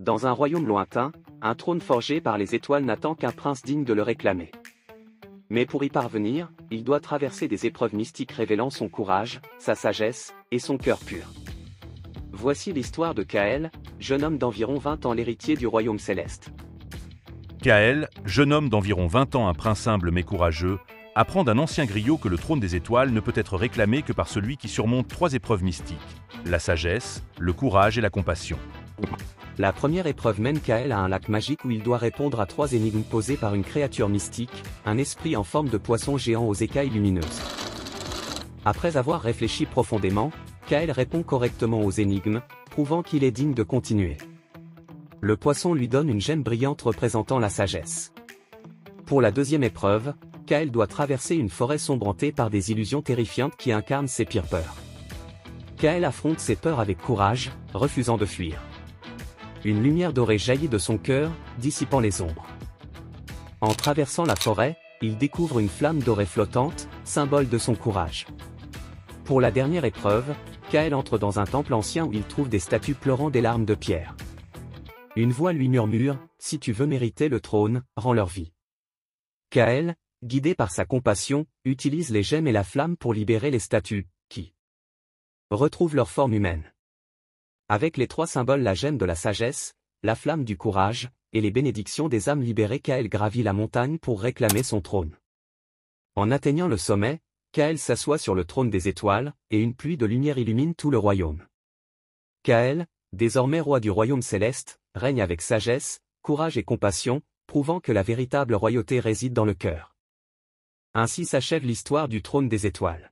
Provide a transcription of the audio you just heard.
Dans un royaume lointain, un trône forgé par les étoiles n'attend qu'un prince digne de le réclamer. Mais pour y parvenir, il doit traverser des épreuves mystiques révélant son courage, sa sagesse, et son cœur pur. Voici l'histoire de Kaël, jeune homme d'environ 20 ans, l'héritier du royaume céleste. Kaël, jeune homme d'environ 20 ans, un prince humble mais courageux, apprend d'un ancien griot que le trône des étoiles ne peut être réclamé que par celui qui surmonte 3 épreuves mystiques: la sagesse, le courage et la compassion. La première épreuve mène Kaël à un lac magique où il doit répondre à 3 énigmes posées par une créature mystique, un esprit en forme de poisson géant aux écailles lumineuses. Après avoir réfléchi profondément, Kaël répond correctement aux énigmes, prouvant qu'il est digne de continuer. Le poisson lui donne une gemme brillante représentant la sagesse. Pour la deuxième épreuve, Kaël doit traverser une forêt sombre hantée par des illusions terrifiantes qui incarnent ses pires peurs. Kaël affronte ses peurs avec courage, refusant de fuir. Une lumière dorée jaillit de son cœur, dissipant les ombres. En traversant la forêt, il découvre une flamme dorée flottante, symbole de son courage. Pour la dernière épreuve, Kaël entre dans un temple ancien où il trouve des statues pleurant des larmes de pierre. Une voix lui murmure, « Si tu veux mériter le trône, rends leur vie. » Kaël, guidé par sa compassion, utilise les gemmes et la flamme pour libérer les statues, qui retrouvent leur forme humaine. Avec les 3 symboles, la gemme de la sagesse, la flamme du courage, et les bénédictions des âmes libérées, Kaël gravit la montagne pour réclamer son trône. En atteignant le sommet, Kaël s'assoit sur le trône des étoiles, et une pluie de lumière illumine tout le royaume. Kaël, désormais roi du royaume céleste, règne avec sagesse, courage et compassion, prouvant que la véritable royauté réside dans le cœur. Ainsi s'achève l'histoire du trône des étoiles.